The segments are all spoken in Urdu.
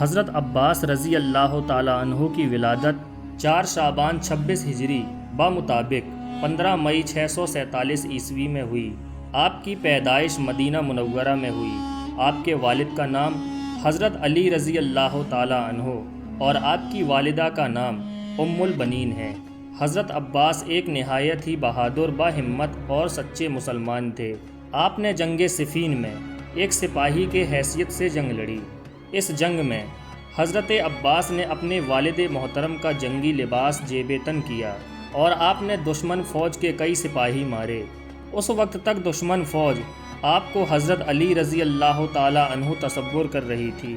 حضرت عباس رضی اللہ تعالیٰ عنہ کی ولادت 4 شعبان 26 ہجری بمطابق 15 مئی 647 عیسوی میں ہوئی۔ آپ کی پیدائش مدینہ منورہ میں ہوئی۔ آپ کے والد کا نام حضرت علی رضی اللہ تعالیٰ عنہ اور آپ کی والدہ کا نام ام البنین ہے۔ حضرت عباس ایک نہایت ہی بہادر، باہمت اور سچے مسلمان تھے۔ آپ نے جنگ صفین میں ایک سپاہی کے حیثیت سے جنگ لڑی۔ اس جنگ میں حضرت عباس نے اپنے والد محترم کا جنگی لباس جیب تن کیا اور آپ نے دشمن فوج کے کئی سپاہی مارے۔ اس وقت تک دشمن فوج آپ کو حضرت علی رضی اللہ تعالیٰ عنہ تصور کر رہی تھی،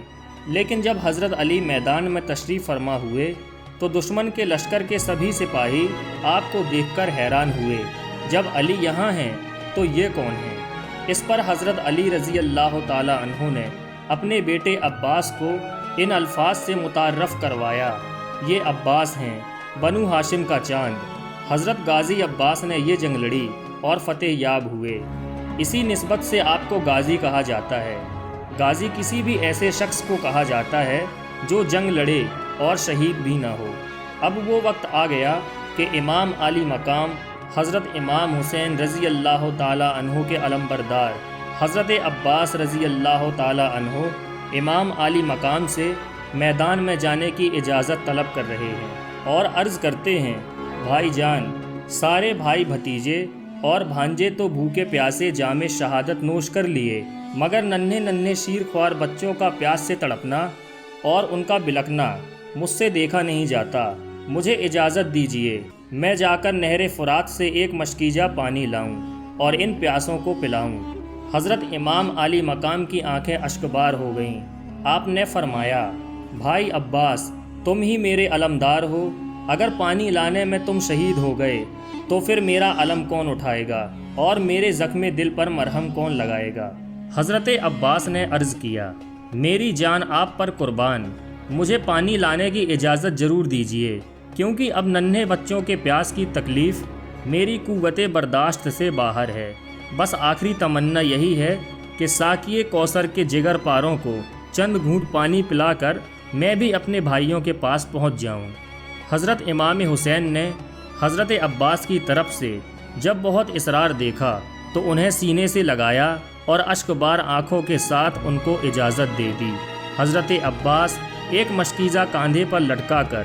لیکن جب حضرت علی میدان میں تشریف فرما ہوئے تو دشمن کے لشکر کے سبھی سپاہی آپ کو دیکھ کر حیران ہوئے۔ جب علی یہاں ہیں تو یہ کون ہیں؟ اس پر حضرت علی رضی اللہ تعالیٰ عنہ نے اپنے بیٹے عباس کو ان الفاظ سے متعارف کروایا، یہ عباس ہیں، بنو ہاشم کا چاند۔ حضرت غازی عباس نے یہ جنگ لڑی اور فتح یاب ہوئے، اسی نسبت سے آپ کو غازی کہا جاتا ہے۔ غازی کسی بھی ایسے شخص کو کہا جاتا ہے جو جنگ لڑے اور شہید بھی نہ ہو۔ اب وہ وقت آ گیا کہ امام عالی مقام حضرت امام حسین رضی اللہ تعالیٰ عنہ کے علمبردار حضرت عباس رضی اللہ تعالیٰ عنہ امام عالی مقام سے میدان میں جانے کی اجازت طلب کر رہے ہیں اور عرض کرتے ہیں، بھائی جان، سارے بھائی بھتیجے اور بھانجے تو بھوکے پیاسے جام شہادت نوش کر لیے، مگر ننھے ننھے شیر خوار بچوں کا پیاس سے تڑپنا اور ان کا بلکنا مجھ سے دیکھا نہیں جاتا۔ مجھے اجازت دیجیے، میں جا کر نہر فرات سے ایک مشکیزہ پانی لاؤں اور ان پیاسوں کو پلاؤں۔ حضرت امام عالی مقام کی آنکھیں اشکبار ہو گئیں۔ آپ نے فرمایا، بھائی عباس، تم ہی میرے علمدار ہو، اگر پانی لانے میں تم شہید ہو گئے تو پھر میرا علم کون اٹھائے گا اور میرے زخم دل پر مرہم کون لگائے گا؟ حضرت عباس نے عرض کیا، میری جان آپ پر قربان، مجھے پانی لانے کی اجازت ضرور دیجیے، کیونکہ اب ننھے بچوں کے پیاس کی تکلیف میری قوت برداشت سے باہر ہے۔ بس آخری تمنا یہی ہے کہ ساقی کوثر کے جگر پاروں کو چند گھونٹ پانی پلا کر میں بھی اپنے بھائیوں کے پاس پہنچ جاؤں۔ حضرت امام حسین نے حضرت عباس کی طرف سے جب بہت اصرار دیکھا تو انہیں سینے سے لگایا اور اشک بار آنکھوں کے ساتھ ان کو اجازت دے دی۔ حضرت عباس ایک مشکیزہ کاندھے پر لٹکا کر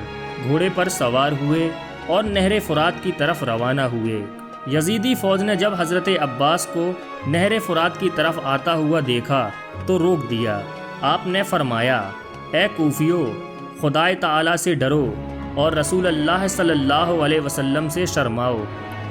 گھوڑے پر سوار ہوئے اور نہر فرات کی طرف روانہ ہوئے۔ یزیدی فوج نے جب حضرت عباس کو نہر فرات کی طرف آتا ہوا دیکھا تو روک دیا۔ آپ نے فرمایا، اے کوفیو، خدائے تعالیٰ سے ڈرو اور رسول اللہ صلی اللہ علیہ وسلم سے شرماؤ۔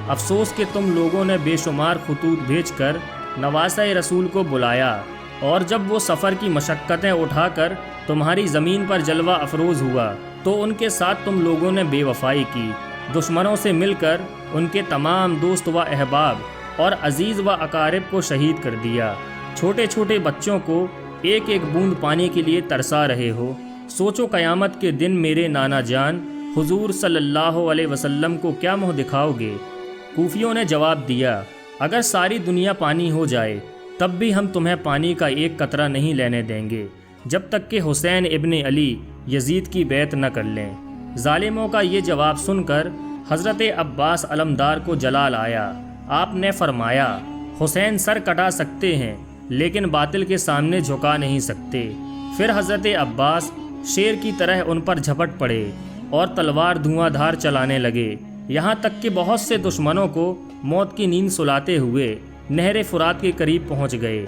افسوس کہ تم لوگوں نے بے شمار خطوط بھیج کر نواسہ رسول کو بلایا، اور جب وہ سفر کی مشقتیں اٹھا کر تمہاری زمین پر جلوہ افروز ہوا تو ان کے ساتھ تم لوگوں نے بے وفائی کی، دشمنوں سے مل کر ان کے تمام دوست و احباب اور عزیز و اقارب کو شہید کر دیا، چھوٹے چھوٹے بچوں کو ایک ایک بوند پانی کے لیے ترسا رہے ہو۔ سوچو قیامت کے دن میرے نانا جان حضور صلی اللہ علیہ وسلم کو کیا منہ دکھاؤ گے؟ کوفیوں نے جواب دیا، اگر ساری دنیا پانی ہو جائے تب بھی ہم تمہیں پانی کا ایک قطرہ نہیں لینے دیں گے جب تک کہ حسین ابن علی یزید کی بیعت نہ کر لیں۔ ظالموں کا یہ جواب سن کر حضرت عباس علمدار کو جلال آیا۔ آپ نے فرمایا، حسین سر کٹا سکتے ہیں لیکن باطل کے سامنے جھکا نہیں سکتے۔ پھر حضرت عباس شیر کی طرح ان پر جھپٹ پڑے اور تلوار دھواں دھار چلانے لگے، یہاں تک کہ بہت سے دشمنوں کو موت کی نیند سلاتے ہوئے نہر فرات کے قریب پہنچ گئے۔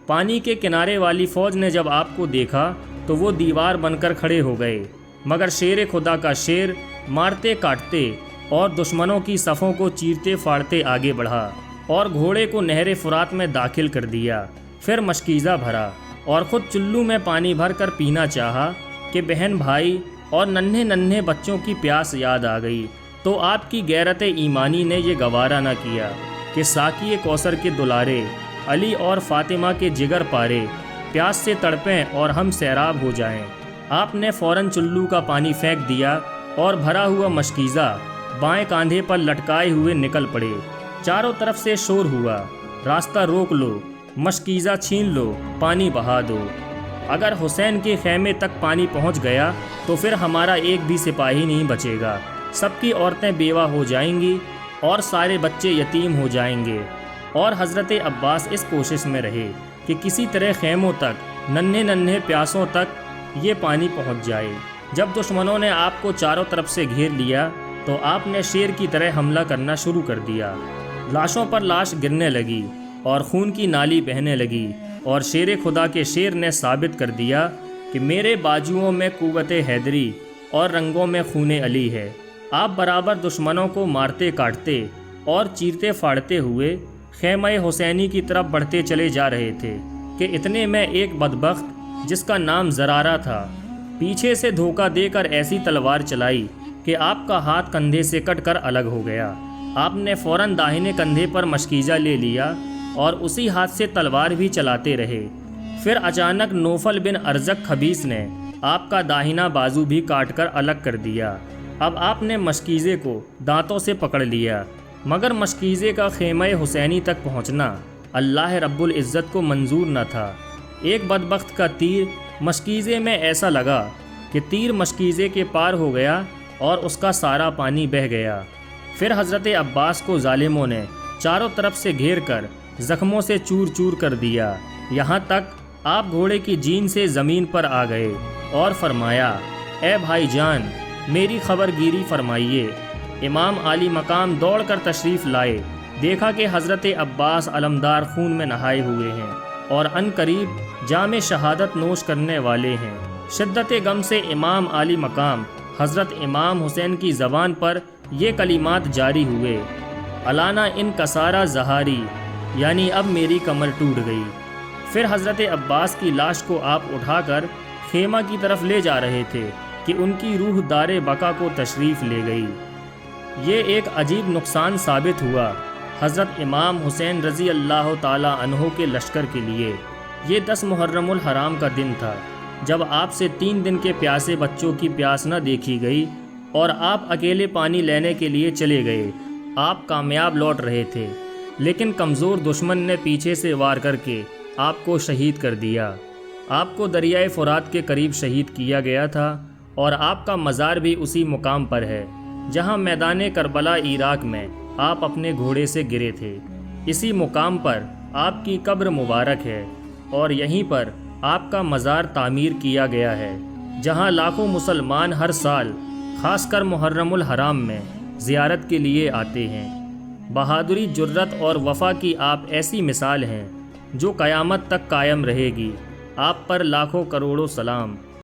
پانی کے کنارے والی فوج نے جب آپ کو دیکھا تو وہ دیوار بن کر کھڑے ہو گئے، مگر شیر خدا کا شیر مارتے کاٹتے اور دشمنوں کی صفوں کو چیرتے پھاڑتے آگے بڑھا اور گھوڑے کو نہر فرات میں داخل کر دیا، پھر مشکیزہ بھرا اور خود چلو میں پانی بھر کر پینا چاہا کہ بہن بھائی اور ننھے ننھے بچوں کی پیاس یاد آ گئی تو آپ کی غیرت ایمانی نے یہ گوارا نہ کیا کہ ساقی کوثر کے دلارے علی اور فاطمہ کے جگر پارے پیاس سے تڑپیں اور ہم سیراب ہو جائیں۔ آپ نے فوراً چلو کا پانی پھینک دیا اور بھرا ہوا مشکیزہ بائیں کاندھے پر لٹکائے ہوئے نکل پڑے۔ چاروں طرف سے شور ہوا، راستہ روک لو، مشکیزہ چھین لو، پانی بہا دو۔ اگر حسین کے خیمے تک پانی پہنچ گیا تو پھر ہمارا ایک بھی سپاہی نہیں بچے گا، سب کی عورتیں بیوہ ہو جائیں گی اور سارے بچے یتیم ہو جائیں گے۔ اور حضرت عباس اس کوشش میں رہے کہ کسی طرح خیموں تک، ننھے ننھے پیاسوں تک یہ پانی پہنچ جائے۔ جب دشمنوں نے آپ کو چاروں طرف سے گھیر لیا تو آپ نے شیر کی طرح حملہ کرنا شروع کر دیا۔ لاشوں پر لاش گرنے لگی اور خون کی نالی بہنے لگی، اور شیر خدا کے شیر نے ثابت کر دیا کہ میرے بازوؤں میں قوت حیدری اور رنگوں میں خون علی ہے۔ آپ برابر دشمنوں کو مارتے کاٹتے اور چیرتے پھاڑتے ہوئے خیمہ حسینی کی طرف بڑھتے چلے جا رہے تھے کہ اتنے میں ایک بدبخت جس کا نام زرارہ تھا پیچھے سے دھوکہ دے کر ایسی تلوار چلائی کہ آپ کا ہاتھ کندھے سے کٹ کر الگ ہو گیا۔ آپ نے فوراً داہنے کندھے پر مشکیزہ لے لیا اور اسی ہاتھ سے تلوار بھی چلاتے رہے۔ پھر اچانک نوفل بن ارزق خبیث نے آپ کا داہنا بازو بھی کاٹ کر الگ کر دیا۔ اب آپ نے مشکیزے کو دانتوں سے پکڑ لیا، مگر مشکیزے کا خیمہ حسینی تک پہنچنا اللہ رب العزت کو منظور نہ تھا۔ ایک بدبخت کا تیر مشکیزے میں ایسا لگا کہ تیر مشکیزے کے پار ہو گیا اور اس کا سارا پانی بہہ گیا۔ پھر حضرت عباس کو ظالموں نے چاروں طرف سے گھیر کر زخموں سے چور چور کر دیا، یہاں تک آپ گھوڑے کی جین سے زمین پر آ گئے اور فرمایا، اے بھائی جان، میری خبر گیری فرمائیے۔ امام عالی مقام دوڑ کر تشریف لائے، دیکھا کہ حضرت عباس علمدار خون میں نہائے ہوئے ہیں اور عن قریب جام شہادت نوش کرنے والے ہیں۔ شدت غم سے امام عالی مقام حضرت امام حسین کی زبان پر یہ کلمات جاری ہوئے، الانا ان کسارا زہاری، یعنی اب میری کمر ٹوٹ گئی۔ پھر حضرت عباس کی لاش کو آپ اٹھا کر خیمہ کی طرف لے جا رہے تھے کہ ان کی روح دار بقا کو تشریف لے گئی۔ یہ ایک عجیب نقصان ثابت ہوا حضرت امام حسین رضی اللہ تعالی عنہ کے لشکر کے لیے۔ یہ 10 محرم الحرام کا دن تھا جب آپ سے 3 دن کے پیاسے بچوں کی پیاس نہ دیکھی گئی اور آپ اکیلے پانی لینے کے لیے چلے گئے۔ آپ کامیاب لوٹ رہے تھے، لیکن کمزور دشمن نے پیچھے سے وار کر کے آپ کو شہید کر دیا۔ آپ کو دریائے فرات کے قریب شہید کیا گیا تھا اور آپ کا مزار بھی اسی مقام پر ہے جہاں میدان کربلا عراق میں آپ اپنے گھوڑے سے گرے تھے۔ اسی مقام پر آپ کی قبر مبارک ہے اور یہیں پر آپ کا مزار تعمیر کیا گیا ہے، جہاں لاکھوں مسلمان ہر سال خاص کر محرم الحرام میں زیارت کے لیے آتے ہیں۔ بہادری، جرت اور وفا کی آپ ایسی مثال ہیں جو قیامت تک قائم رہے گی۔ آپ پر لاکھوں کروڑوں سلام۔